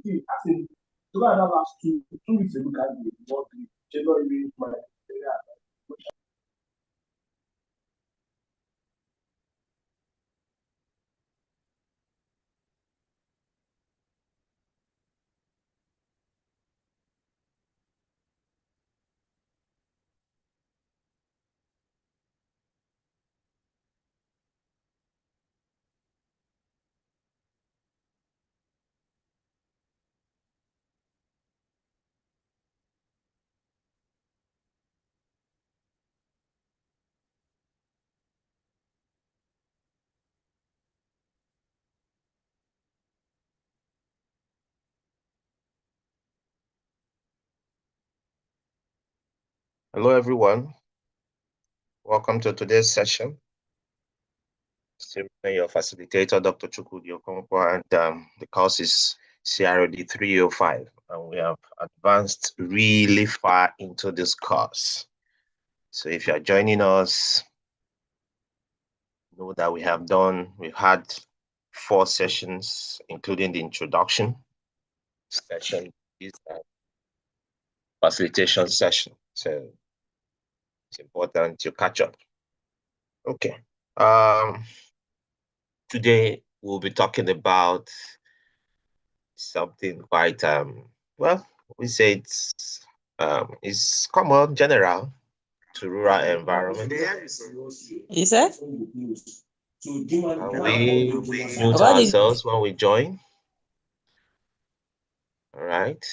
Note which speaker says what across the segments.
Speaker 1: see, I think the guy that last 2 weeks ago can be more January, my area.
Speaker 2: Hello, everyone. Welcome to today's session. Still your facilitator, Dr. Chukwudi Okonkwo, and the course is CRD 305, and we have advanced really far into this course. So if you are joining us, know that we've had 4 sessions, including the introduction session, is a facilitation session. So it's important to catch up. Okay. Today we'll be talking about something quite well, we say it's common, general to rural environment.
Speaker 3: You said?
Speaker 2: And we mute ourselves when we join. All right.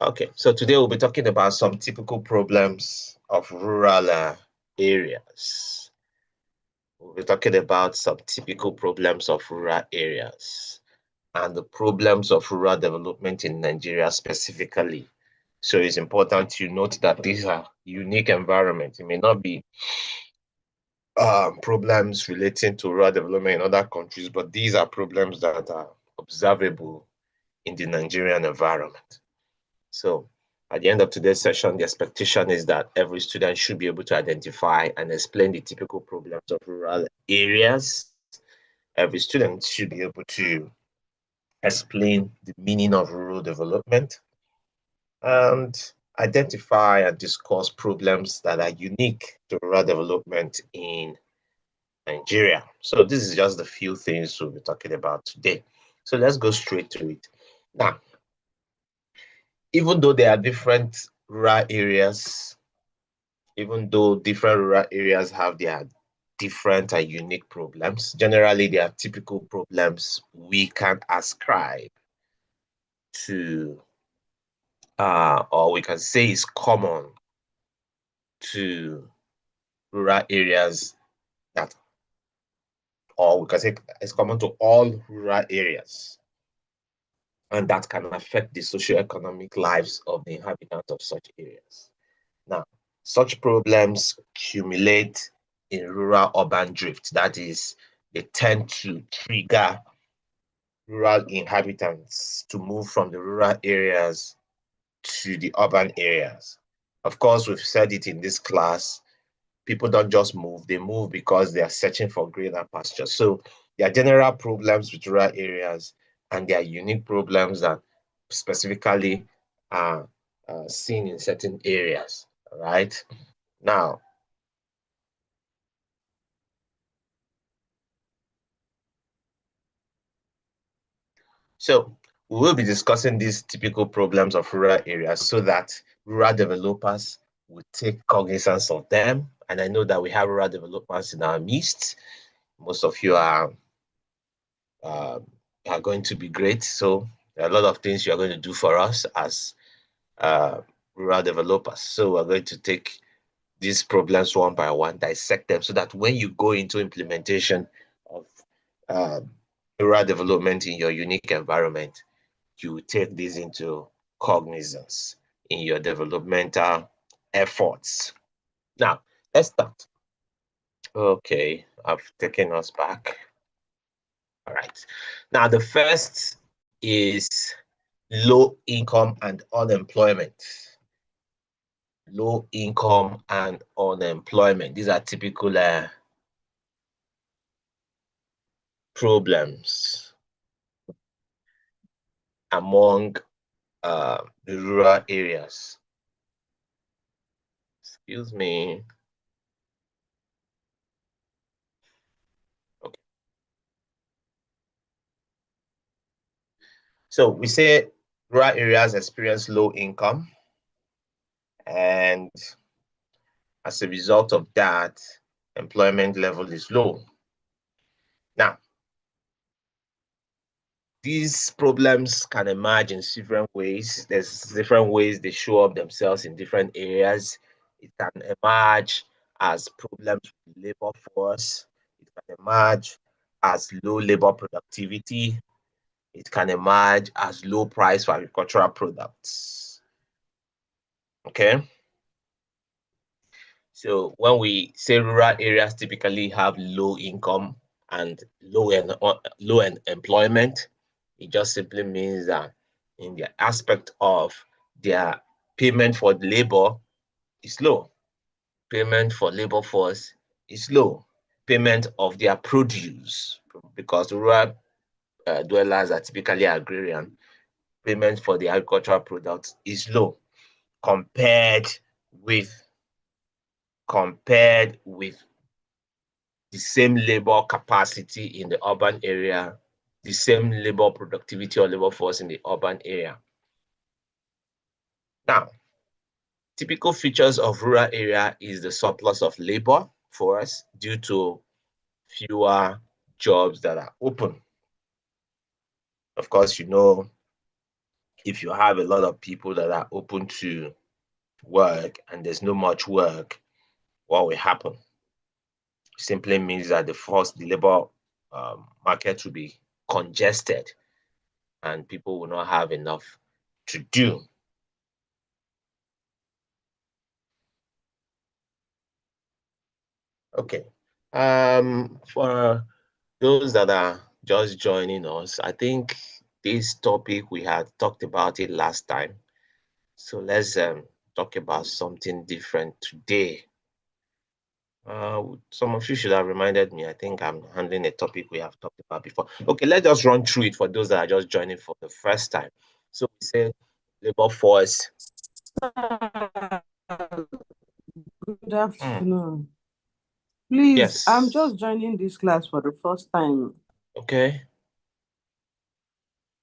Speaker 2: Okay. So today we'll be talking about some typical problems of rural areas. We'll be talking about some typical problems of rural areas and the problems of rural development in Nigeria specifically. So it's important to note that these are unique environments. It may not be problems relating to rural development in other countries, but these are problems that are observable in the Nigerian environment. So at the end of today's session, the expectation is that every student should be able to identify and explain the typical problems of rural areas. Every student should be able to explain the meaning of rural development and identify and discuss problems that are unique to rural development in Nigeria. So this is just the few things we'll be talking about today. So let's go straight to it. Now, even though there are different rural areas, even though different rural areas have their different and unique problems, generally they are typical problems we can ascribe to, or we can say is common to rural areas that, or we can say it's common to all rural areas, and that can affect the socio-economic lives of the inhabitants of such areas. Now, such problems accumulate in rural-urban drift. That is, they tend to trigger rural inhabitants to move from the rural areas to the urban areas. Of course, we've said it in this class, people don't just move, they move because they are searching for greener pastures. So there are general problems with rural areas, and there are unique problems that specifically are seen in certain areas, right? Now, so we will be discussing these typical problems of rural areas so that rural developers will take cognizance of them. And I know that we have rural developers in our midst. Most of you are going to be great. So there are a lot of things you are going to do for us as rural developers. So we're going to take these problems one by one, dissect them, so that when you go into implementation of rural development in your unique environment, you take this into cognizance in your developmental efforts. Now, let's start. Okay, I've taken us back. All right. Now, the first is low income and unemployment. Low income and unemployment. These are typical problems among the rural areas. Excuse me. Okay. So we say rural areas experience low income, and as a result of that, employment level is low. Now, these problems can emerge in different ways. There's different ways they show up themselves in different areas. It can emerge as problems with labor force. It can emerge as low labor productivity. It can emerge as low price for agricultural products. Okay. So when we say rural areas typically have low income and low employment, it just simply means that in the aspect of their payment for labor is low, payment for labor force is low, payment of their produce, because rural dwellers are typically agrarian, payment for the agricultural products is low compared with the same labor capacity in the urban area, the same labor productivity or labor force in the urban area. Now, typical features of rural area is the surplus of labor force due to fewer jobs that are open. Of course, you know, if you have a lot of people that are open to work and there's no much work, what will happen? It simply means that the labor market will be congested and people will not have enough to do. Okay. For those that are just joining us, I think this topic we had talked about it last time. So let's talk about something different today. Some of you should have reminded me. I think I'm handling a topic we have talked about before. Okay, let's just run through it for those that are just joining for the first time. So we said labor force.
Speaker 3: Good afternoon. Please,
Speaker 2: Yes.
Speaker 3: I'm just joining this class for the first time.
Speaker 2: Okay.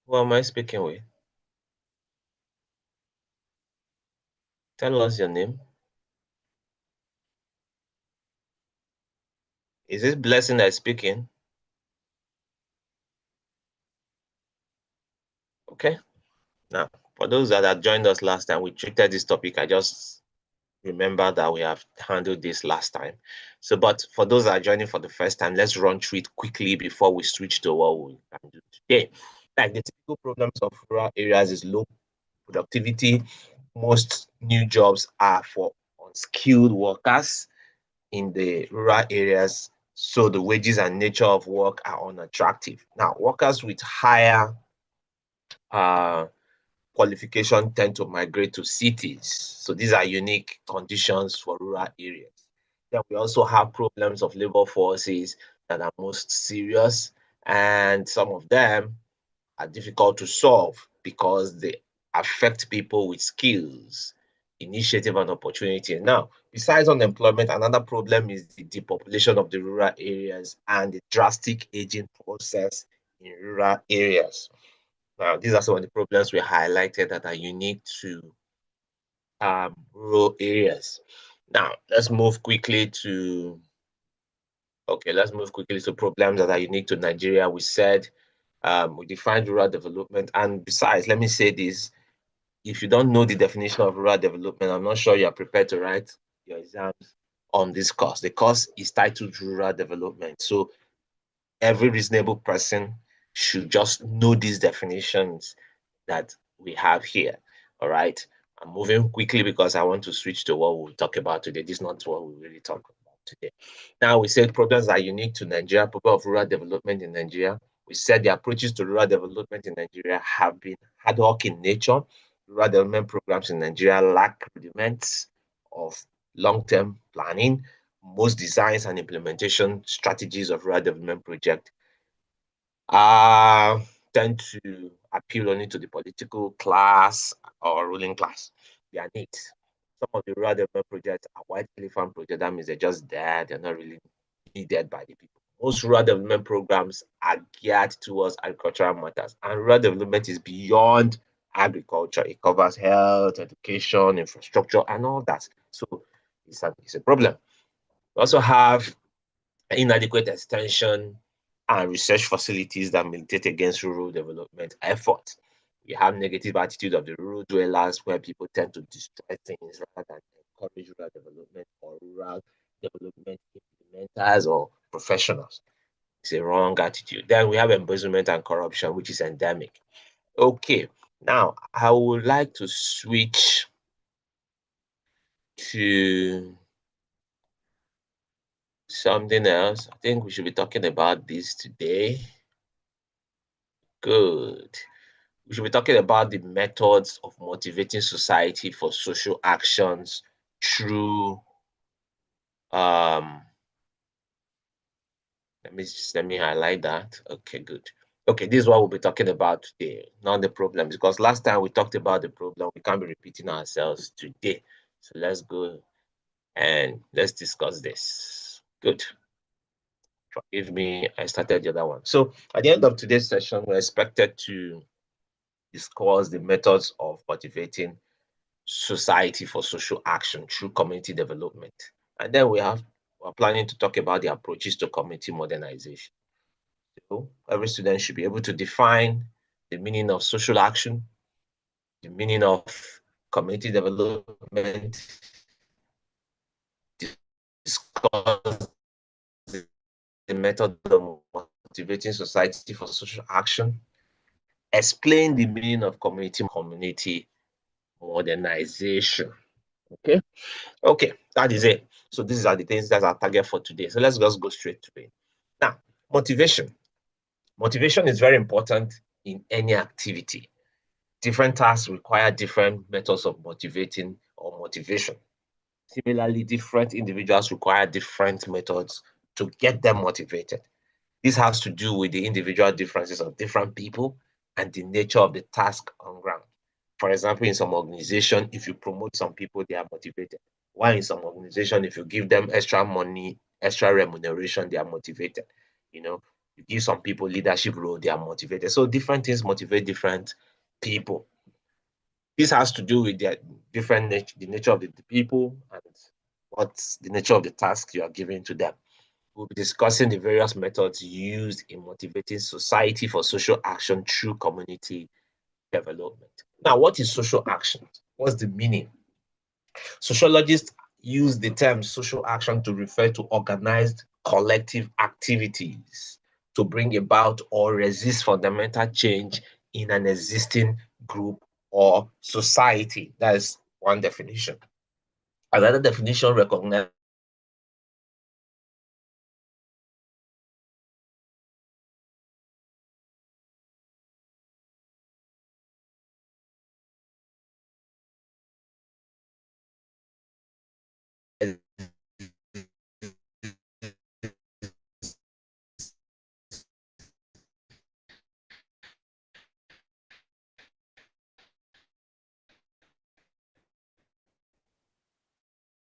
Speaker 2: Who am I speaking with? Tell us your name. Is this Blessing that is speaking? Okay. Now, for those that had joined us last time, we treated this topic. I just remember that we have handled this last time. So, but for those that are joining for the first time, let's run through it quickly before we switch to what we can do today. Like the typical problems of rural areas is low productivity. Most new jobs are for unskilled workers in the rural areas, so the wages and nature of work are unattractive. Now, workers with higher qualification tend to migrate to cities. So these are unique conditions for rural areas. Then we also have problems of labor forces that are most serious, and some of them are difficult to solve because they affect people with skills, initiative, and opportunity. Now, besides unemployment, another problem is the depopulation of the rural areas and the drastic aging process in rural areas. Now, these are some of the problems we highlighted that are unique to rural areas. Now, let's move quickly to problems that are unique to Nigeria. We said we defined rural development, and besides, let me say this: if you don't know the definition of rural development, I'm not sure you are prepared to write your exams on this course. The course is titled Rural Development, so every reasonable person should just know these definitions that we have here. All right. I'm moving quickly because I want to switch to what we'll talk about today. This is not what we really talk about today. Now, we said problems are unique to Nigeria, problem of rural development in Nigeria. We said the approaches to rural development in Nigeria have been ad hoc in nature. Rural development programs in Nigeria lack rudiments of long-term planning. Most designs and implementation strategies of rural development project are tend to appeal only to the political class or ruling class. Their needs. Some of the rural development projects are white elephant projects. That means they're just there. They're not really needed by the people. Most rural development programs are geared towards agricultural matters, and rural development is beyond agriculture. It covers health, education, infrastructure, and all that. So it's a problem. We also have inadequate extension and research facilities that militate against rural development efforts. We have negative attitude of the rural dwellers where people tend to destroy things rather than encourage rural development or rural development implementers or professionals. It's a wrong attitude. Then we have embezzlement and corruption, which is endemic. Okay, now I would like to switch to something else. I think we should be talking about this today. Good. We should be talking about the methods of motivating society for social actions through let me highlight that. Okay, good. Okay, this is what we'll be talking about today, not the problems, because last time we talked about the problem, we can't be repeating ourselves today. So let's go and let's discuss this. Good. Forgive me, I started the other one. So at the end of today's session, we're expected to discuss the methods of motivating society for social action through community development. And then we're planning to talk about the approaches to community modernization. So every student should be able to define the meaning of social action, the meaning of community development, discuss the method of motivating society for social action, explain the meaning of community modernization. Okay, that is it. So these are the things that are target for today. So let's just go straight to it. Now, motivation. Motivation is very important in any activity. Different tasks require different methods of motivating or motivation. Similarly, different individuals require different methods to get them motivated. This has to do with the individual differences of different people and the nature of the task on ground. For example, in some organization, if you promote some people, they are motivated. While in some organization, if you give them extra money, extra remuneration, they are motivated. You give some people leadership role, they are motivated. So different things motivate different people. This has to do with the nature of the people and what's the nature of the task you are giving to them. We'll be discussing the various methods used in motivating society for social action through community development. Now, what is social action? What's the meaning? Sociologists use the term social action to refer to organized collective activities to bring about or resist fundamental change in an existing group or society. That is one definition. Another definition recognizes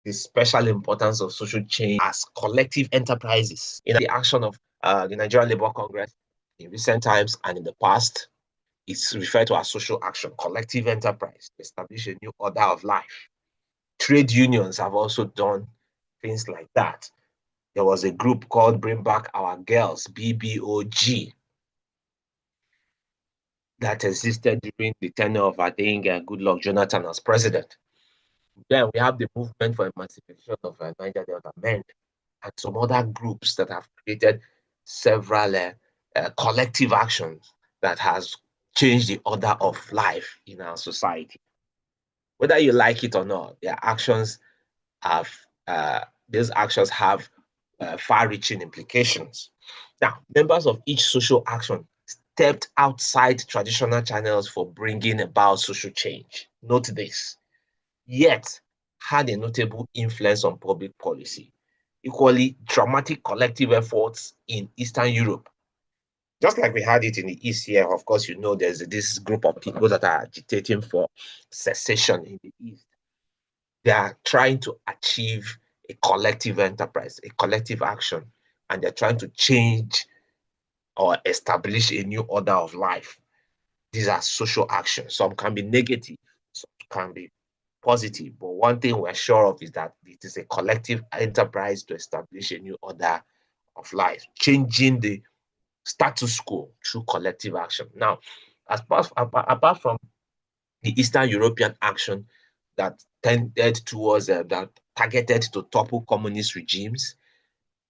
Speaker 2: the special importance of social change as collective enterprises in the action of the Nigerian Labour Congress in recent times and in the past. It's referred to as social action, collective enterprise, to establish a new order of life. Trade unions have also done things like that. There was a group called Bring Back Our Girls, BBOG, that existed during the tenure of, I think, Goodluck Jonathan as president. Then we have the movement for emancipation of Niger Delta men and some other groups that have created several collective actions that has changed the order of life in our society. Whether you like it or not, their actions have these actions have far-reaching implications. Now, members of each social action stepped outside traditional channels for bringing about social change. Note this. Yet had a notable influence on public policy. Equally, dramatic collective efforts in Eastern Europe Just like we had it in the East here, of course, there's this group of people that are agitating for secession in the East. They are trying to achieve a collective enterprise, a collective action, and they're trying to change or establish a new order of life. These are social actions. Some can be negative, some can be positive. But one thing we're sure of is that it is a collective enterprise to establish a new order of life, changing the status quo through collective action. Now, apart from the Eastern European action that tended towards that targeted to topple communist regimes,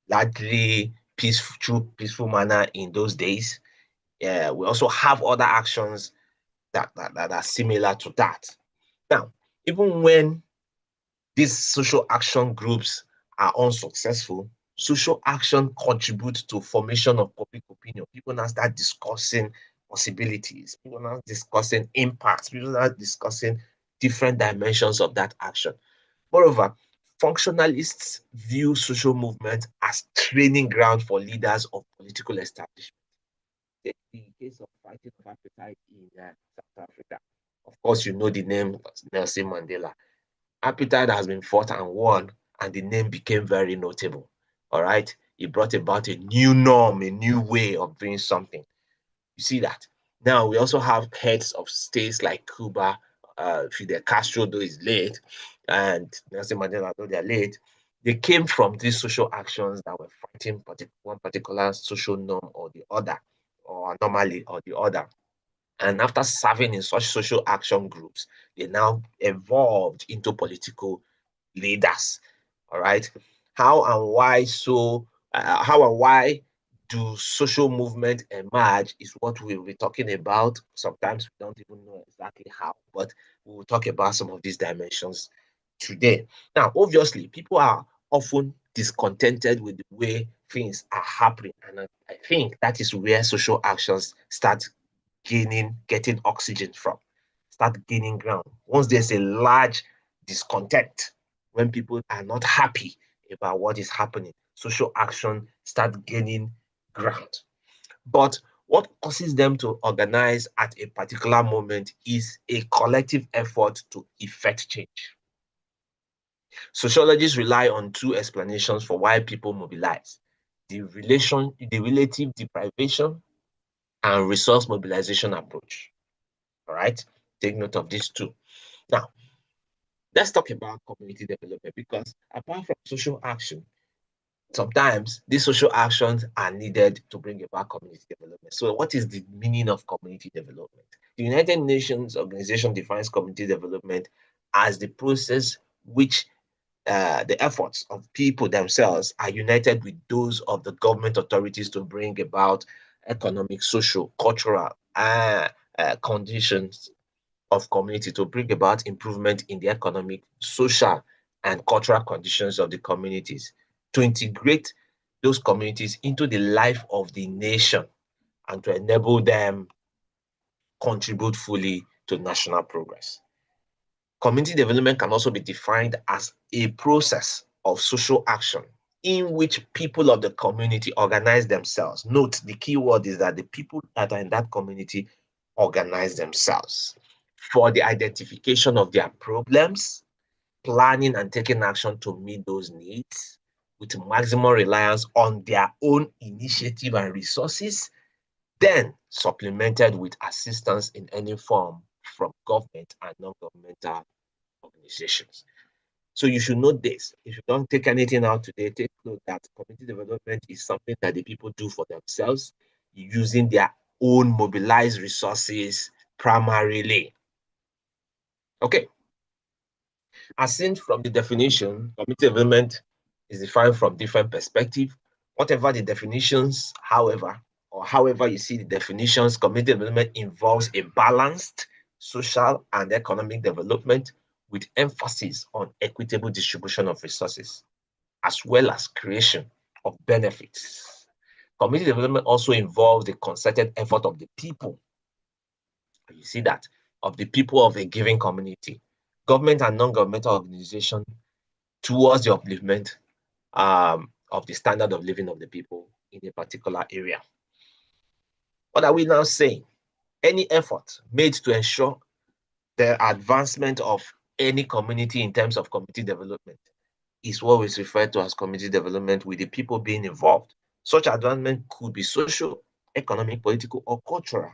Speaker 2: largely through peaceful manner in those days. We also have other actions that are similar to that. Now, even when these social action groups are unsuccessful, social action contributes to formation of public opinion. People now start discussing possibilities. People now discussing impacts. People now discussing different dimensions of that action. Moreover, functionalists view social movement as training ground for leaders of political establishment. Take the case of fighting of apartheid in South Africa. Of course, you know the name Nelson Mandela. Apartheid has been fought and won, and the name became very notable. All right, it brought about a new norm, a new way of doing something. You see that. Now we also have heads of states like Cuba, Fidel Castro, though he's late, and Nelson Mandela, though they're late. They came from these social actions that were fighting one particular social norm or the other, or anomaly or the other. And after serving in such social action groups, they now evolved into political leaders. All right. How and why so? How and why do social movement emerge is what we'll be talking about. Sometimes we don't even know exactly how, but we will talk about some of these dimensions today. Now, obviously, people are often discontented with the way things are happening, and I think that is where social actions start getting oxygen from, start gaining ground. Once there's a large discontent, when people are not happy about what is happening, social action start gaining ground. But what causes them to organize at a particular moment is a collective effort to effect change. Sociologists rely on two explanations for why people mobilize: the relative deprivation and resource mobilization approach. All right, take note of these two. Now, let's talk about community development, because apart from social action, sometimes these social actions are needed to bring about community development. So, what is the meaning of community development? The United Nations Organization defines community development as the process which the efforts of people themselves are united with those of the government authorities to bring about economic, social, cultural conditions of community, to bring about improvement in the economic, social, and cultural conditions of the communities, to integrate those communities into the life of the nation, and to enable them contribute fully to national progress. Community development can also be defined as a process of social action in which people of the community organize themselves. Note, the key word is that the people that are in that community organize themselves for the identification of their problems, planning and taking action to meet those needs with maximum reliance on their own initiative and resources, then supplemented with assistance in any form from government and non-governmental organizations. So you should know this. If you don't take anything out today, take note that community development is something that the people do for themselves using their own mobilized resources primarily. Okay. As seen from the definition, community development is defined from different perspectives. Whatever the definitions, however you see the definitions, community development involves a balanced social and economic development with emphasis on equitable distribution of resources, as well as creation of benefits. Community development also involves the concerted effort of the people. You see that, of the people of a given community, government and non-governmental organizations, towards the upliftment of the standard of living of the people in a particular area. What are we now saying? Any effort made to ensure the advancement of any community in terms of community development is what is referred to as community development, with the people being involved. Such advancement could be social, economic, political, or cultural.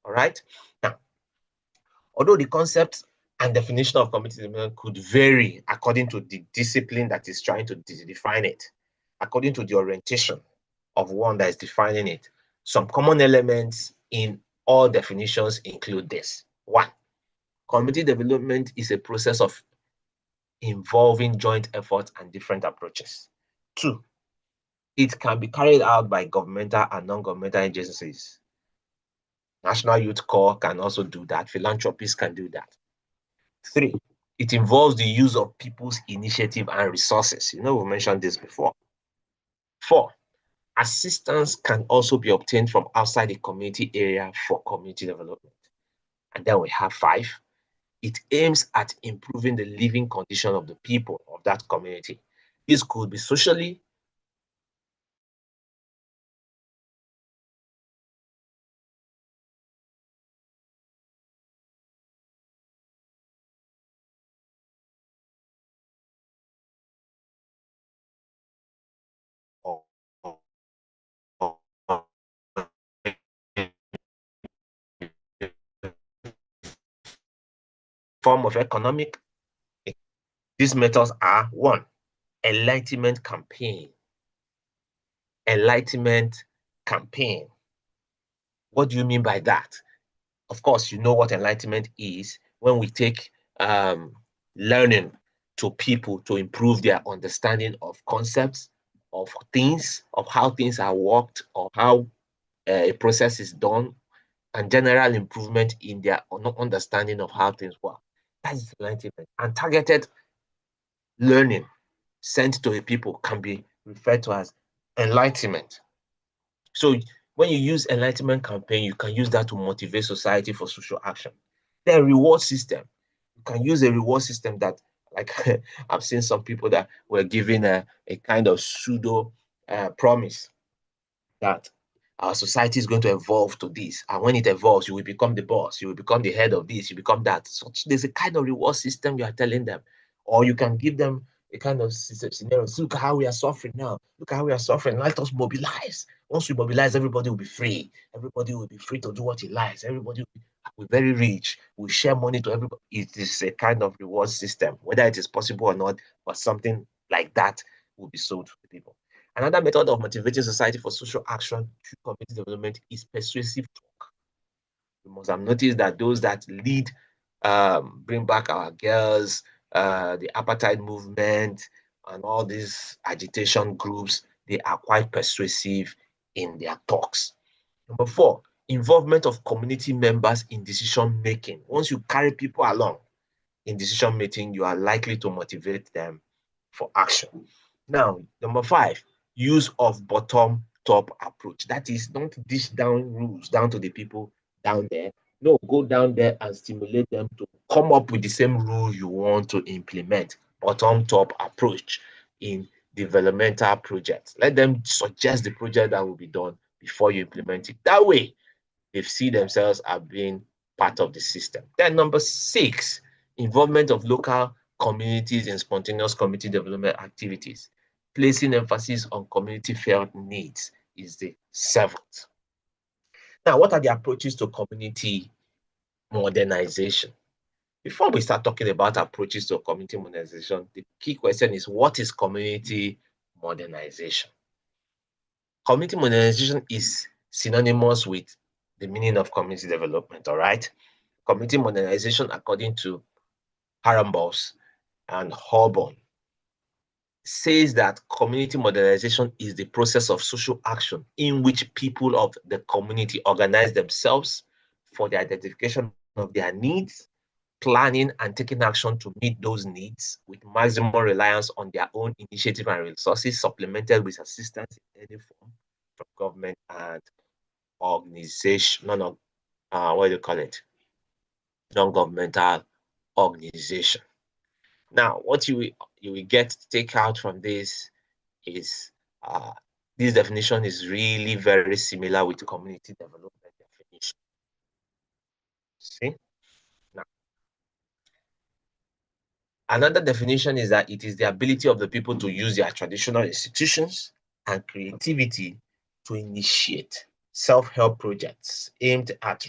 Speaker 2: All right. Now, although the concept and definition of community development could vary according to the discipline that is trying to define it, according to the orientation of one that is defining it, some common elements in all definitions include this. One, community development is a process of involving joint efforts and different approaches. Two, it can be carried out by governmental and non-governmental agencies. National Youth Corps can also do that. Philanthropists can do that. Three, it involves the use of people's initiative and resources. We mentioned this before. Four, assistance can also be obtained from outside the community area for community development. And then we have five, it aims at improving the living condition of the people of that community. This could be socially, form of economic. These methods are: one, enlightenment campaign. Enlightenment campaign. What do you mean by that? Of course, you know what enlightenment is. When we take learning to people to improve their understanding of concepts, of things, of how things are worked, of how a process is done, and general improvement in their understanding of how things work. That is enlightenment. And targeted learning sent to a people can be referred to as enlightenment. So when you use enlightenment campaign, you can use that to motivate society for social action. The reward system, you can use a reward system that, like I've seen some people that were given a kind of pseudo promise that our society is going to evolve to this. And when it evolves, you will become the boss, you will become the head of this, you become that. So there's a kind of reward system you are telling them. Or you can give them a kind of scenario. Look at how we are suffering now. Look at how we are suffering. Let us mobilize. Once we mobilize, everybody will be free. Everybody will be free to do what he likes. Everybody will be very rich. We'll share money to everybody. It is a kind of reward system, whether it is possible or not, but something like that will be sold to the people. Another method of motivating society for social action through community development is persuasive talk. You must have noticed that those that lead Bring Back Our Girls, the apartheid movement, and all these agitation groups, they are quite persuasive in their talks. Number four, involvement of community members in decision making. Once you carry people along in decision making, you are likely to motivate them for action. Now, number five, use of bottom-top approach. That is, don't dish down rules down to the people down there. No, go down there and stimulate them to come up with the same rule you want to implement. Bottom-top approach in developmental projects. Let them suggest the project that will be done before you implement it. That way, they see themselves as being part of the system. Then number six, involvement of local communities in spontaneous community development activities. Placing emphasis on community felt needs is the seventh. Now, what are the approaches to community modernization? Before we start talking about approaches to community modernization, the key question is, what is community modernization? Community modernization is synonymous with the meaning of community development, all right? Community modernization, according to Harambos and Horborn, says that community modernization is the process of social action in which people of the community organize themselves for the identification of their needs, planning and taking action to meet those needs with maximum reliance on their own initiative and resources, supplemented with assistance in any form from government and organization, what do you call it? Non-governmental organization. Now, what you will get to take out from this is this definition is really very similar with community development See? Now, another definition is that it is the ability of the people to use their traditional institutions and creativity to initiate self-help projects aimed at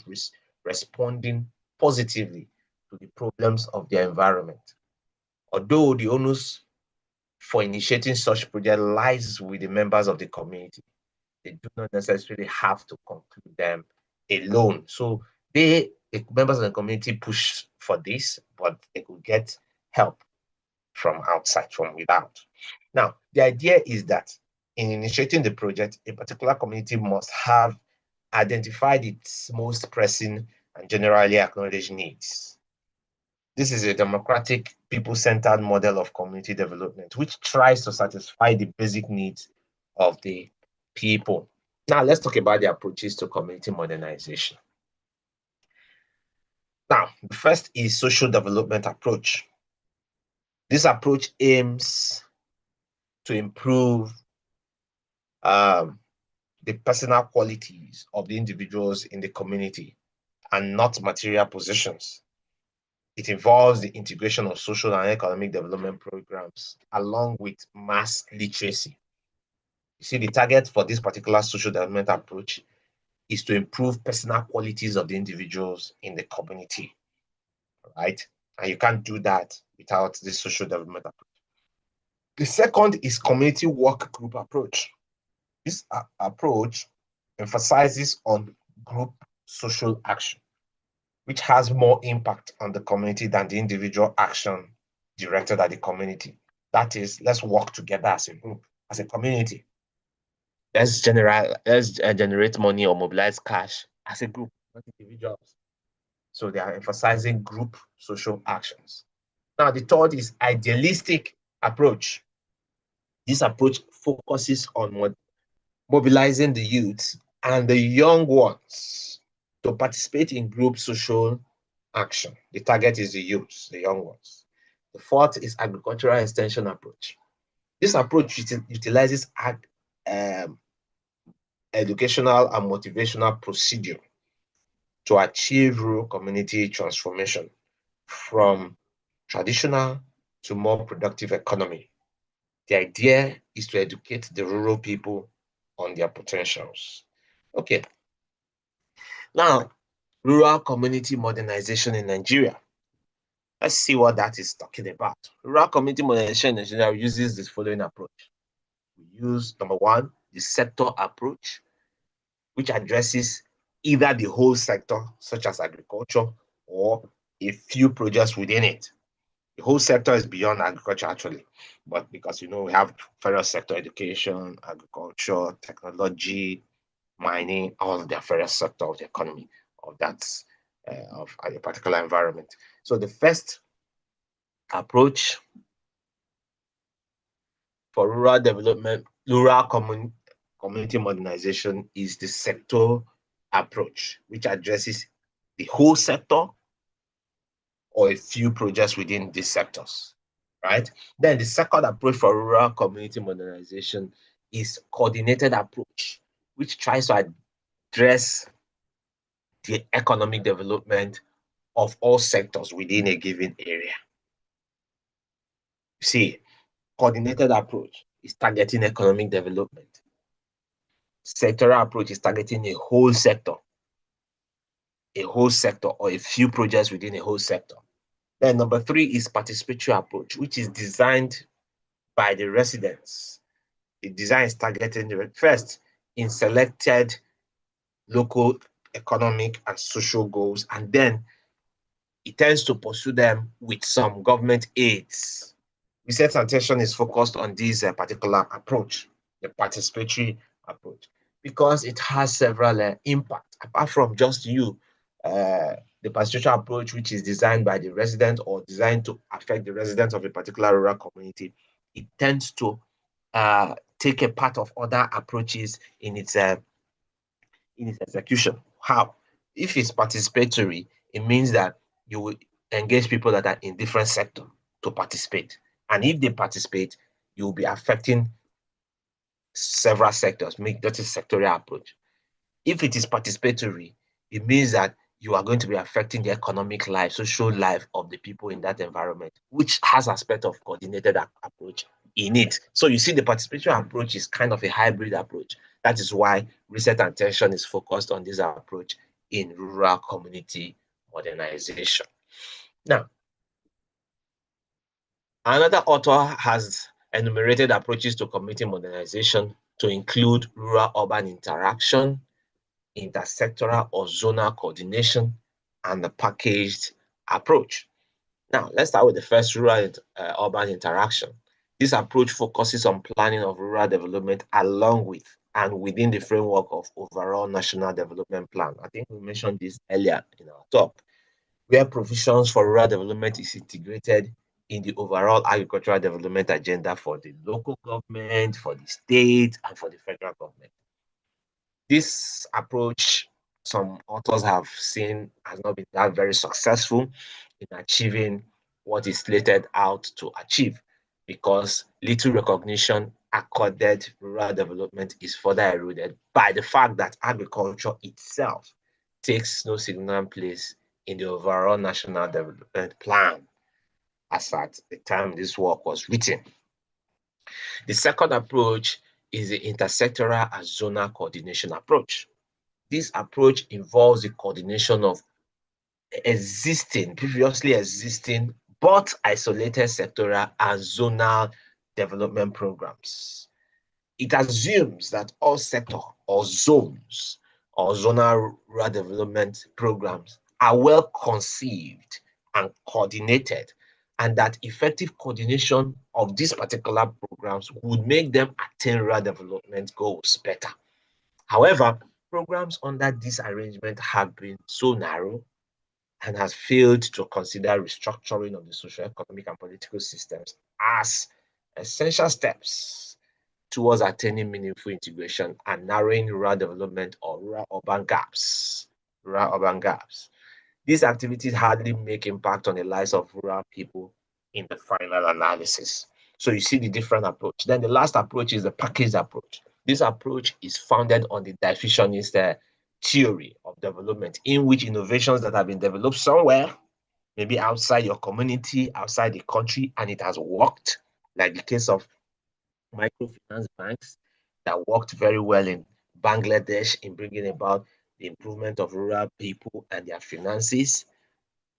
Speaker 2: responding positively to the problems of their environment. Although the onus for initiating such projects lies with the members of the community, they do not necessarily have to conclude them alone. So the members of the community push for this, but they could get help from outside, from without. Now, the idea is that in initiating the project, a particular community must have identified its most pressing and generally acknowledged needs. This is a democratic, people-centered model of community development, which tries to satisfy the basic needs of the people. Now, let's talk about the approaches to community modernization. Now, the first is social development approach. This approach aims to improve the personal qualities of the individuals in the community and not material positions. It involves the integration of social and economic development programs along with mass literacy. You see, the target for this particular social development approach is to improve personal qualities of the individuals in the community, right? And you can't do that without this social development approach. The second is community work group approach. This approach emphasizes on group social action, which has more impact on the community than the individual action directed at the community. That is, let's work together as a group, as a community. Let's generate money or mobilize cash as a group, not individuals. So they are emphasizing group social actions. Now, the third is idealistic approach. This approach focuses on mobilizing the youth and the young ones to participate in group social action. The target is the youth, the young ones. The fourth is agricultural extension approach. This approach utilizes educational and motivational procedure to achieve rural community transformation from traditional to more productive economy. The idea is to educate the rural people on their potentials. Okay. Now, rural community modernization in Nigeria. Let's see what that is talking about. Rural community modernization in Nigeria uses this following approach. We use, number one, the sector approach, which addresses either the whole sector, such as agriculture, or a few projects within it. The whole sector is beyond agriculture, actually, but because we have various sector: education, agriculture, technology, mining, all of the various sector of the economy of that of a particular environment. So the first approach for rural development, rural community modernization is the sector approach, which addresses the whole sector or a few projects within these sectors, right? Then the second approach for rural community modernization is coordinated approach, which tries to address the economic development of all sectors within a given area. See, coordinated approach is targeting economic development. Sectoral approach is targeting a whole sector or a few projects within a whole sector. Then number three is participatory approach, which is designed by the residents. The design is targeting first in selected local economic and social goals, and then it tends to pursue them with some government aids. Research and attention is focused on this particular approach, the participatory approach, because it has several impacts apart from just the participatory approach, which is designed by the resident or designed to affect the residents of a particular rural community. It tends to take a part of other approaches in its execution. How? If it's participatory, it means that you will engage people that are in different sectors to participate. And if they participate, you will be affecting several sectors. That is sectorial approach. If it is participatory, it means that you are going to be affecting the economic life, social life of the people in that environment, which has aspect of coordinated approach in it. So you see the participatory approach is kind of a hybrid approach. That is why recent attention is focused on this approach in rural community modernization. Now, another author has enumerated approaches to community modernization to include rural-urban interaction, intersectoral or zonal coordination, and the packaged approach. Now, let's start with the first rural-urban interaction. This approach focuses on planning of rural development along with and within the framework of overall national development plan. I think we mentioned this earlier in our talk, where provisions for rural development is integrated in the overall agricultural development agenda for the local government, for the state, and for the federal government. This approach, some authors have seen, has not been that very successful in achieving what is slated out to achieve, because little recognition accorded rural development is further eroded by the fact that agriculture itself takes no significant place in the overall national development plan as at the time this work was written. The second approach is the intersectoral and zonal coordination approach. This approach involves the coordination of previously existing, but isolated sectoral and zonal development programs. It assumes that all sector or zones or zonal rural development programs are well conceived and coordinated, and that effective coordination of these particular programs would make them attain rural development goals better. However, programs under this arrangement have been so narrow and has failed to consider restructuring of the social, economic, and political systems as essential steps towards attaining meaningful integration and narrowing rural development or rural-urban gaps. These activities hardly make impact on the lives of rural people in the final analysis. So you see the different approach. Then the last approach is the packaged approach. This approach is founded on the diffusionist theory of development, in which innovations that have been developed somewhere, maybe outside your community, outside the country, and it has worked, like the case of microfinance banks that worked very well in Bangladesh in bringing about the improvement of rural people and their finances.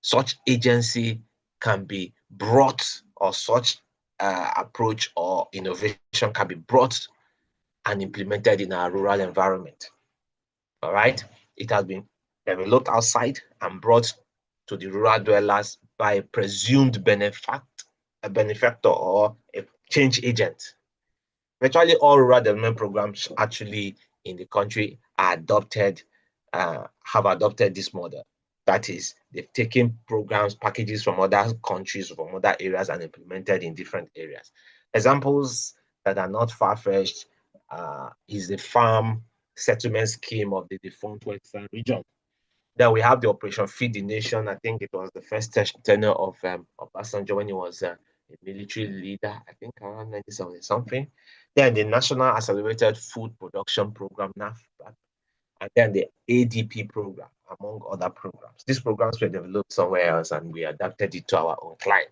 Speaker 2: Such agency can be brought, or such approach or innovation can be brought and implemented in our rural environment. All right, it has been developed outside and brought to the rural dwellers by a presumed benefactor or a change agent. Virtually all rural development programs actually in the country are have adopted this model. That is, they've taken programs, packages from other countries, from other areas, and implemented in different areas. Examples that are not far-fetched is the farm settlement scheme of the defunct Western region. Then we have the Operation Feed the Nation. I think it was the first tenure of Obasanjo when he was a military leader, I think around 1970 something. Then the National Accelerated Food Production Program, NAFPA, and then the ADP program, among other programs. These programs were developed somewhere else and we adapted it to our own client.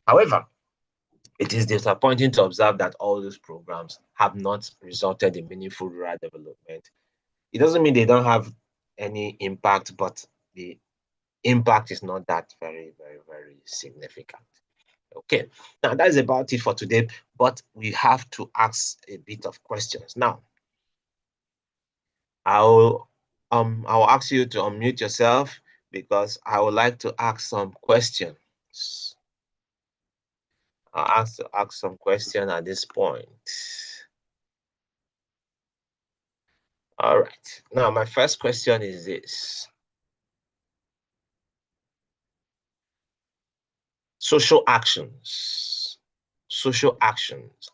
Speaker 2: However, it is disappointing to observe that all these programs have not resulted in meaningful rural development. It doesn't mean they don't have any impact, but the impact is not that very, very, very significant. Okay, now that is about it for today, but we have to ask a bit of questions. Now, I'll ask you to unmute yourself because I would like to ask some questions. I'll ask some question at this point. All right. Now, my first question is this. Social actions.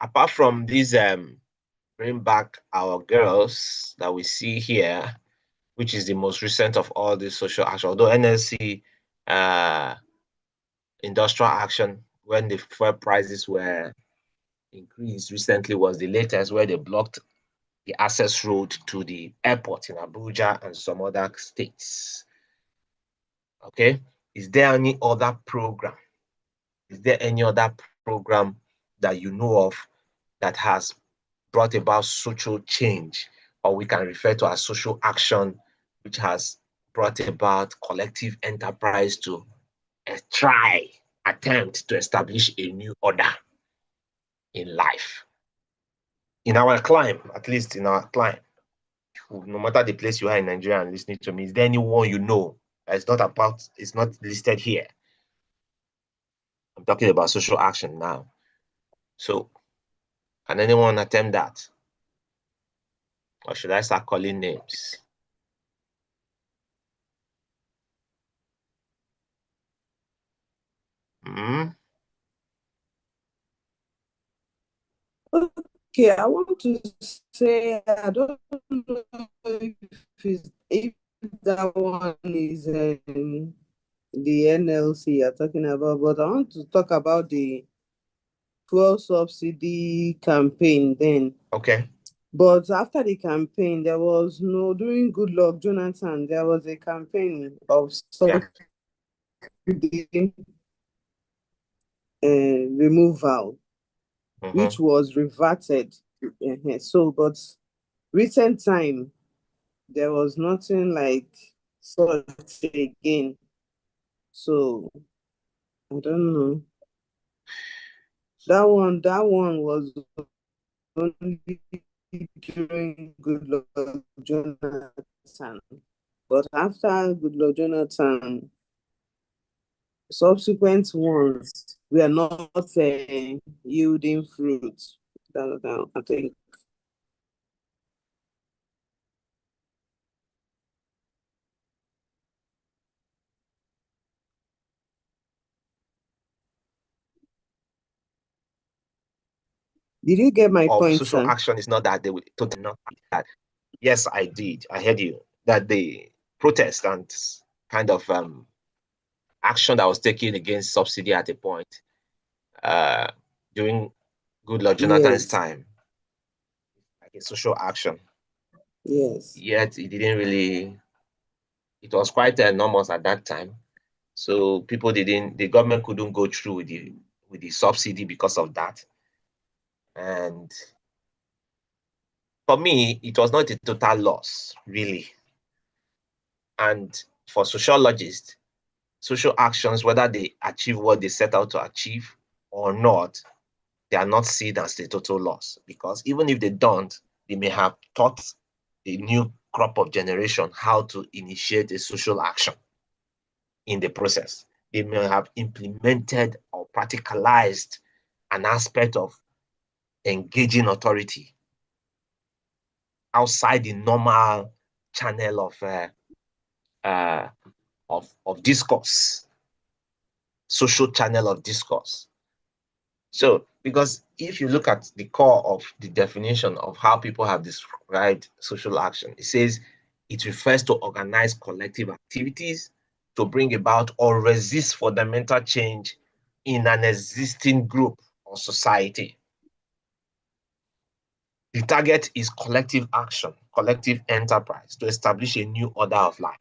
Speaker 2: Apart from these bring back our girls that we see here, which is the most recent of all these social action, although NLC industrial action, when the fuel prices were increased recently, was the latest, where they blocked the access road to the airport in Abuja and some other states. Okay, is there any other program? Is there any other program that you know of that has brought about social change, or we can refer to as social action, which has brought about collective enterprise to attempt to establish a new order in life? In our climb, at least in our climb, no matter the place you are in Nigeria and listening to me, is there anyone you know that it's not listed here? I'm talking about social action now. So, can anyone attempt that? Or should I start calling names? Hmm?
Speaker 3: Okay, I want to say I don't know if that one is the NLC you're talking about, but I want to talk about the fuel subsidy campaign then.
Speaker 2: Okay.
Speaker 3: But after the campaign, there was no, during Goodluck Jonathan, there was a campaign of
Speaker 2: Yeah.
Speaker 3: subsidy removal, which was reverted. So, but recent time, there was nothing like such again. So, I don't know. That one was only during Goodluck Jonathan. But after Goodluck Jonathan, subsequent ones were not yielding fruit. I think. Did you get my
Speaker 2: Of
Speaker 3: point,
Speaker 2: social
Speaker 3: sir?
Speaker 2: action is not that they will totally not that. Yes, I did. I heard you. That the protest and kind of action that was taken against subsidy at a point uh, during Goodluck Jonathan's
Speaker 3: Yes,
Speaker 2: time, like a social action.
Speaker 3: yes.
Speaker 2: Yet it was quite enormous at that time. So the government couldn't go through with the subsidy because of that. And for me, it was not a total loss, really. And for sociologists, social actions, whether they achieve what they set out to achieve or not, they are not seen as a total loss. Because even if they don't, they may have taught the new crop of generation how to initiate a social action in the process. They may have implemented or practicalized an aspect of engaging authority outside the normal channel uh, of discourse, social channel of discourse. So, because if you look at the core of the definition of how people have described social action, it says it refers to organized collective activities to bring about or resist fundamental change in an existing group or society. The target is collective action, collective enterprise to establish a new order of life.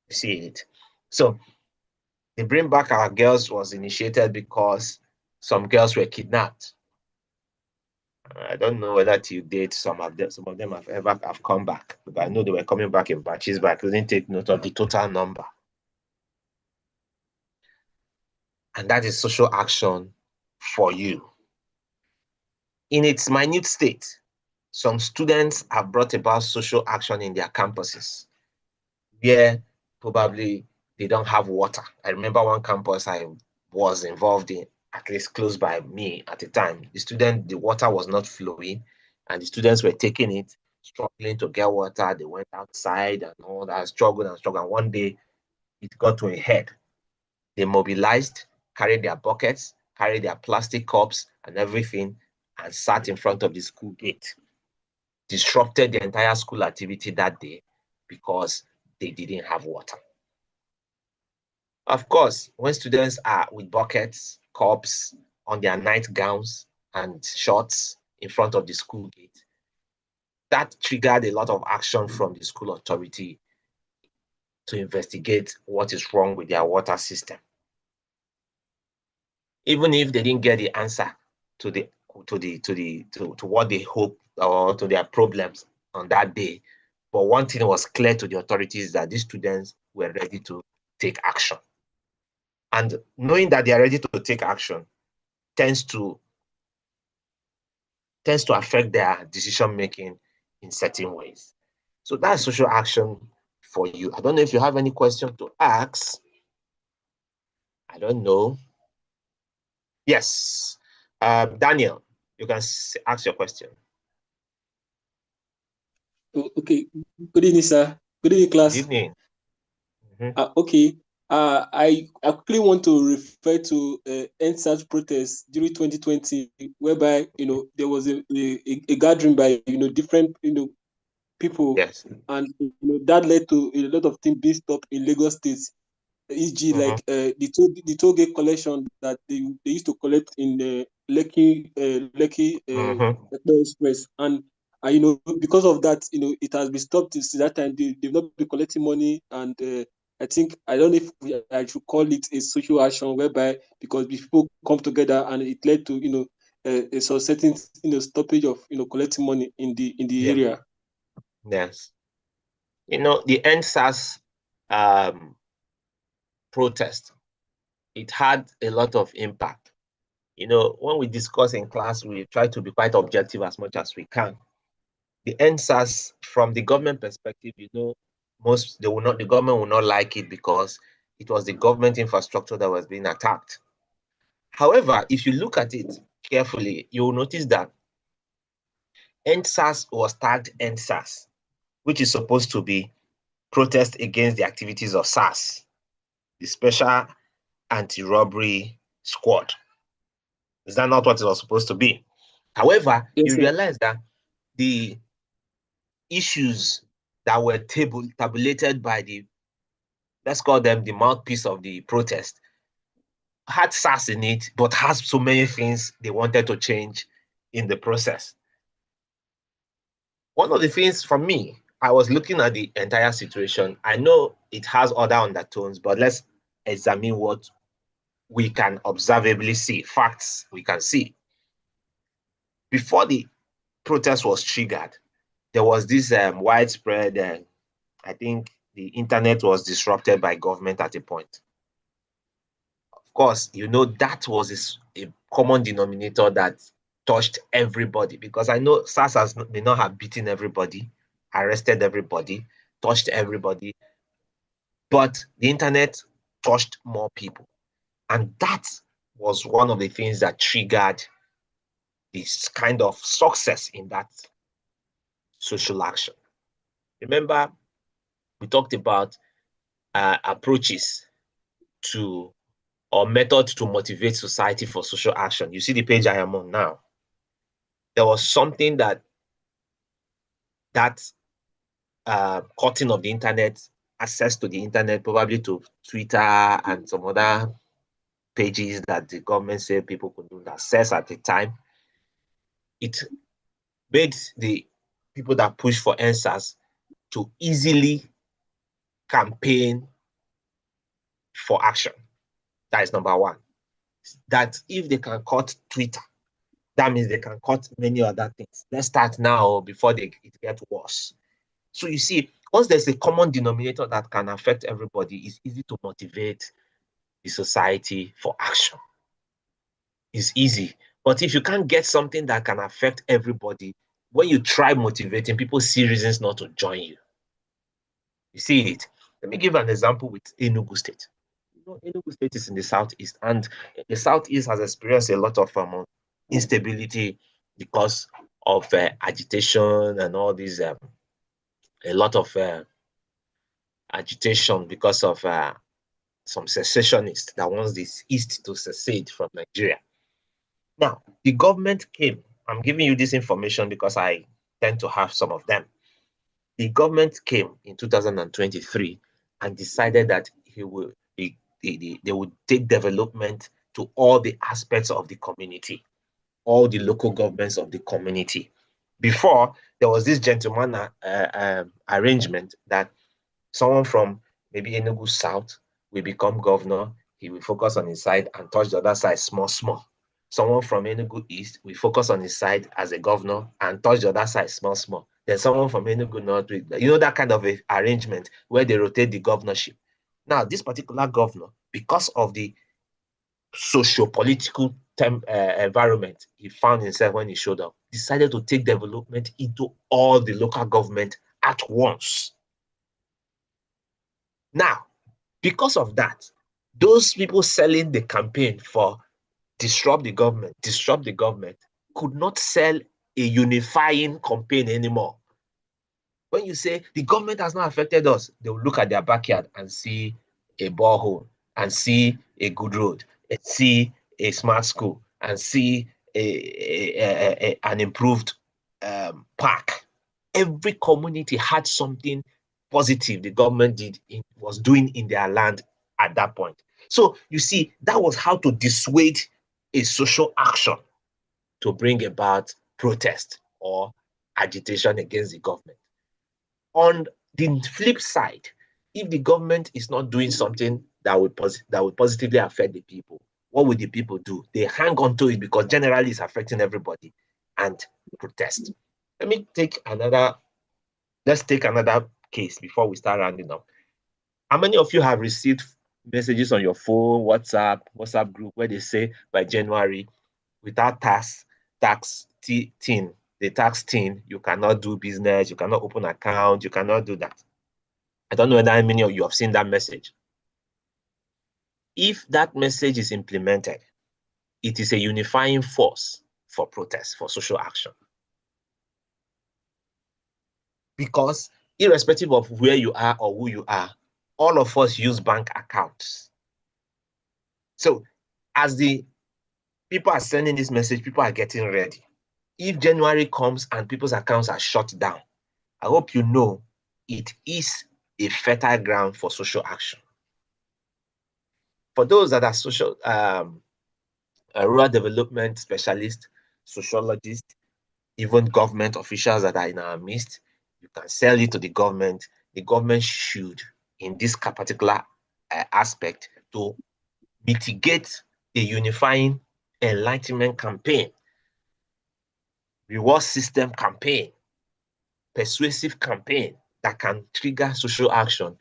Speaker 2: You see it? So the Bring Back Our Girls was initiated because some girls were kidnapped. I don't know whether till date some of them have come back. But I know they were coming back in batches, but I couldn't take note of the total number. And that is social action for you. In its minute state, some students have brought about social action in their campuses where probably they don't have water. I remember one campus I was involved in, at least close by me at the time. The water was not flowing, and the students were taking it, struggling to get water. They went outside and all that, struggled and struggled. And one day it got to a head. They mobilized, carried their buckets, carried their plastic cups and everything, and sat in front of the school gate. Disrupted the entire school activity that day because they didn't have water. Of course, when students are with buckets, cups on their nightgowns and shorts in front of the school gate, that triggered a lot of action from the school authority to investigate what is wrong with their water system. Even if they didn't get the answer to what they hope or to their problems on that day. But one thing was clear to the authorities that these students were ready to take action. And knowing that they are ready to take action tends to affect their decision making in certain ways. So that's social action for you. I don't know if you have any question to ask. I don't know. Yes. Daniel, you can ask your question.
Speaker 4: Okay. Good evening, sir. Good evening, class.
Speaker 2: Good evening.
Speaker 4: Okay. I quickly want to refer to EndSARS protests during 2020, whereby there was a gathering by different people,
Speaker 2: yes,
Speaker 4: and that led to a lot of things being stopped in Lagos State, e.g., like the toll gate collection that they used to collect in the Lekki Express, and because of that, it has been stopped since that time. They've not been collecting money, and I think, I don't know if I should call it a social action, whereby because people come together and it led to a certain stoppage of collecting money in the area.
Speaker 2: Yes. The EndSARS protest, it had a lot of impact. When we discuss in class, we try to be quite objective as much as we can. The EndSARS, from the government perspective, the government will not like it because it was the government infrastructure that was being attacked. However, if you look at it carefully, you will notice that EndSARS was tagged EndSARS, which is supposed to be protest against the activities of SARS, the Special Anti-Robbery Squad. Is that not what it was supposed to be? However,
Speaker 4: yes,
Speaker 2: you realize that the issues that were tabulated by let's call them the mouthpiece of the protest, had SARS in it, but has so many things they wanted to change in the process. One of the things for me, I was looking at the entire situation. I know it has other undertones, but let's examine what we can observably see, facts we can see. Before the protest was triggered, there was this widespread, I think the internet was disrupted by government at a point. Of course, that was a common denominator that touched everybody, because I know SARS may not have beaten everybody, arrested everybody, touched everybody, but the internet touched more people. And that was one of the things that triggered this kind of success in that social action. Remember, we talked about approaches to, or methods to motivate society for social action. You see the page I am on now. There was something that cutting of the internet, access to the internet, probably to Twitter and some other pages that the government said people couldn't access at the time. It made the people that push for EndSARS to easily campaign for action. That is number one. That if they can cut Twitter, that means they can cut many other things. Let's start now before it gets worse. So you see, once there's a common denominator that can affect everybody, it's easy to motivate the society for action. It's easy. But if you can't get something that can affect everybody, when you try motivating, people see reasons not to join you. You see it. Let me give an example with Enugu State. Enugu State is in the southeast, and the southeast has experienced a lot of instability because of agitation and all these, a lot of agitation because of some secessionists that wants this east to secede from Nigeria. Now, the government came. I'm giving you this information because I tend to have some of them. The government came in 2023 and decided that they would take development to all the aspects of the community, all the local governments of the community. Before, there was this gentleman arrangement that someone from maybe Enugu South will become governor. He will focus on his side and touch the other side small. Someone from Enugu East will focus on his side as a governor and touch the other side small. Then someone from Enugu North, that kind of a arrangement where they rotate the governorship. Now, this particular governor, because of the socio-political environment he found himself when he showed up, decided to take development into all the local government at once. Now, because of that, those people selling the campaign for disrupt the government, could not sell a unifying campaign anymore. When you say the government has not affected us, they will look at their backyard and see a borehole, and see a good road, and see a smart school, and see an improved park. Every community had something positive the government was doing in their land at that point. So you see, that was how to dissuade a social action to bring about protest or agitation against the government. On the flip side, if the government is not doing something that will positively affect the people, what will the people do? They hang on to it because generally it's affecting everybody and protest. Let's take another case before we start rounding up. How many of you have received messages on your phone, WhatsApp group, where they say by January, without the tax team, you cannot do business, you cannot open account, you cannot do that? I don't know whether many of you have seen that message. If that message is implemented, it is a unifying force for protest, for social action. Because irrespective of where you are or who you are, all of us use bank accounts. So as the people are sending this message, people are getting ready. If January comes and people's accounts are shut down, I hope you know it is a fertile ground for social action. For those that are social, rural development specialists, sociologists, even government officials that are in our midst, you can sell it to the government. The government should, in this particular aspect, to mitigate the unifying enlightenment campaign, reward system campaign, persuasive campaign that can trigger social action.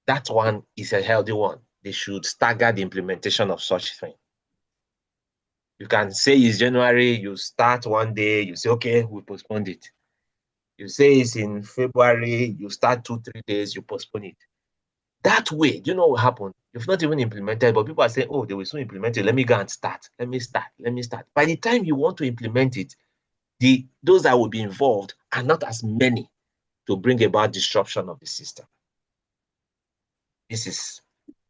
Speaker 2: That one is a healthy one. They should stagger the implementation of such thing. You can say it's January, you start one day, you say, okay, we postponed it. You say it's in February, you start 2-3 days, you postpone it. That way, do you know what will happen? You've not even implemented, but people are saying, oh, they will soon implement it. Let me go and start. Let me start. By the time you want to implement it, those that will be involved are not as many to bring about disruption of the system. This is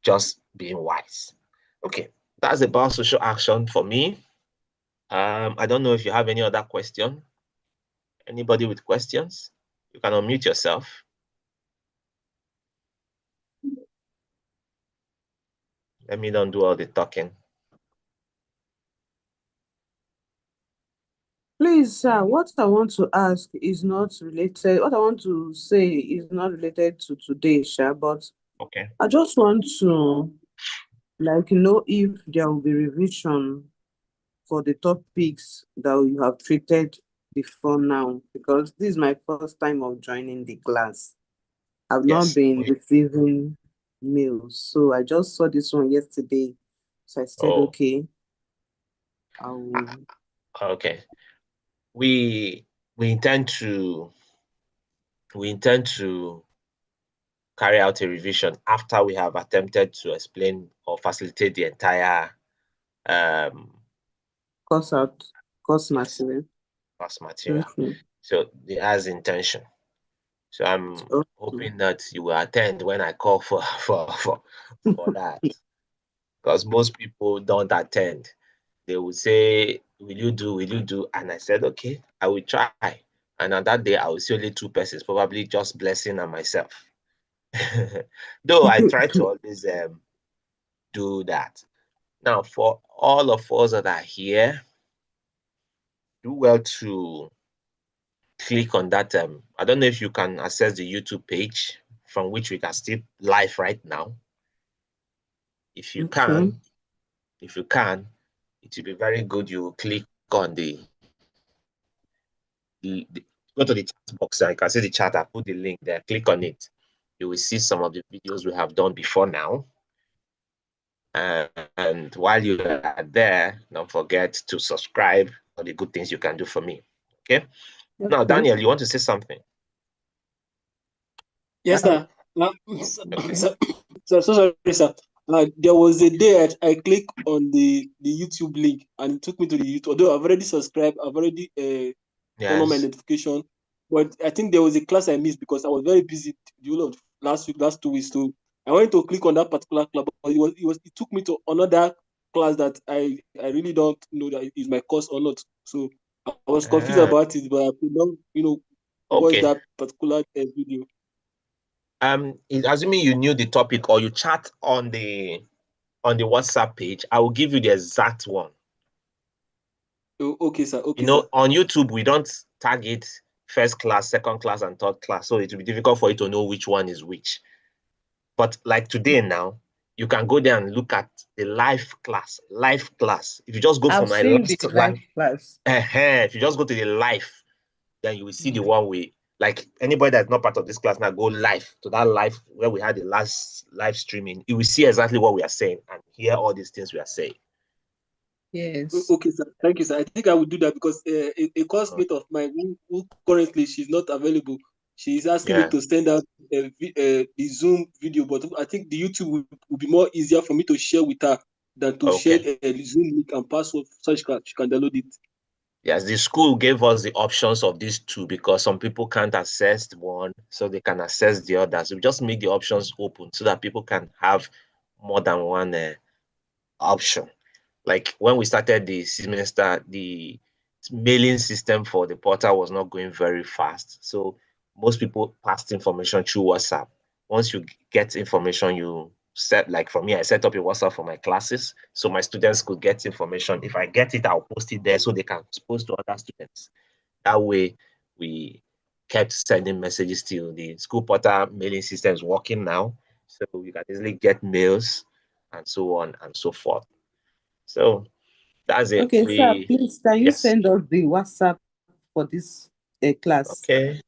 Speaker 2: just being wise. Okay, that's about social action for me. I don't know if you have any other question. Anybody with questions? You can unmute yourself. Let me don't do all the talking.
Speaker 3: Please, sir, what I want to ask is not related. What I want to say is not related to today, sir, but
Speaker 2: okay.
Speaker 3: I just want to, if there will be revision for the topics that you have treated before now, because this is my first time of joining the class. I've not been receiving mails, so I just saw this one yesterday. So I said, okay, I will.
Speaker 2: Okay. We intend to carry out a revision after we have attempted to explain or facilitate the entire
Speaker 3: course material.
Speaker 2: Course material. So it has intention. So I'm hoping that you will attend when I call for that. Because most people don't attend. They will say, will you do? And I said, okay, I will try. And on that day, I will see only 2 persons, probably just Blessing and myself. Though I try to always do that. Now, for all of us that are here, do well to click on that. I don't know if you can access the YouTube page from which we can still live right now. If you
Speaker 3: Okay.
Speaker 2: can, it will be very good. You click on the go to the chat box and you can see the chat. I put the link there. Click on it. You will see some of the videos we have done before now. And while you are there, don't forget to subscribe for the good things you can do for me. Okay. Now, Daniel, you want to say something?
Speaker 4: Yes, sir.
Speaker 2: Okay.
Speaker 4: So sorry, sir. There was a day I clicked on the YouTube link and it took me to the YouTube. Although I've already subscribed, I've already turned on my notification, but I think there was a class I missed because I was very busy the whole of last 2 weeks. So I wanted to click on that particular class, but it took me to another class that I really don't know that is my course or not. So I was confused about it, but I could not, watch that particular video.
Speaker 2: Assuming you knew the topic or you chat on the WhatsApp page, I will give you the exact one.
Speaker 4: Oh, okay, sir. Okay,
Speaker 2: sir.
Speaker 4: On
Speaker 2: YouTube, we don't tag it first class, second class, and third class. So it will be difficult for you to know which one is which. But like today now, you can go there and look at the live class. If you just go from my last
Speaker 3: live class.
Speaker 2: If you just go to the live, then you will see the one way. Like anybody that's not part of this class now, go live to that live where we had the last live streaming. You will see exactly what we are saying and hear all these things we are saying.
Speaker 3: Yes.
Speaker 4: Okay, sir. Thank you, sir. I think I will do that because a coursemate of mine who currently she's not available. She's asking me to send out the Zoom video, but I think the YouTube will be more easier for me to share with her than to share the Zoom link and password so she can download it.
Speaker 2: Yes, the school gave us the options of these two because some people can't access one, so they can access the other. So we just make the options open so that people can have more than one option. Like when we started the semester, the mailing system for the portal was not going very fast. So most people passed information through WhatsApp. Once you get information, you set, like for me, I set up a WhatsApp for my classes so my students could get information. If I get it, I'll post it there so they can post to other students. That way, we kept sending messages till the school portal mailing system is working now. So you can easily get mails and so on and so forth. So that's it.
Speaker 3: Okay, sir, please, can you send us the WhatsApp for this class?
Speaker 2: Okay,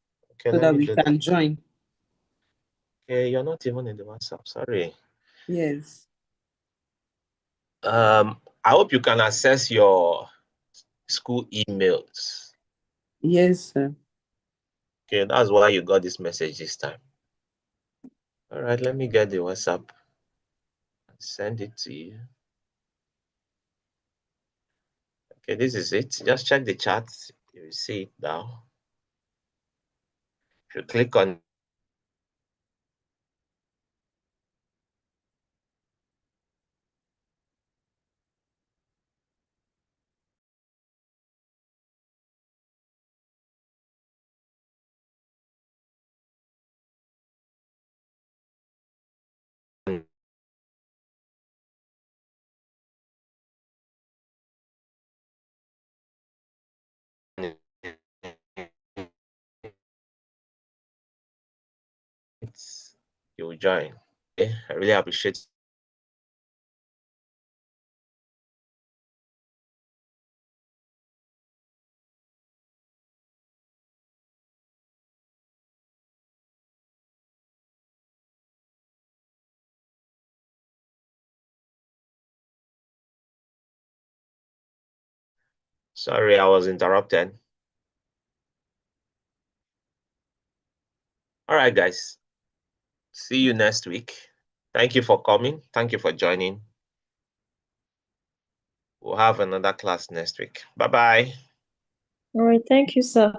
Speaker 3: so that we can join.
Speaker 2: Okay, you're not even in the WhatsApp. Sorry.
Speaker 3: Yes.
Speaker 2: I hope you can access your school emails.
Speaker 3: Yes, sir.
Speaker 2: Okay, that's why you got this message this time. All right, let me get the WhatsApp and send it to you. Okay, this is it. Just check the chat. You will see it now. If you click on you will join. Okay, I really appreciate it. Sorry, I was interrupted. All right, guys. See you next week. Thank you for coming. Thank you for joining. We'll have another class next week. Bye-bye.
Speaker 5: All right. Thank you, sir.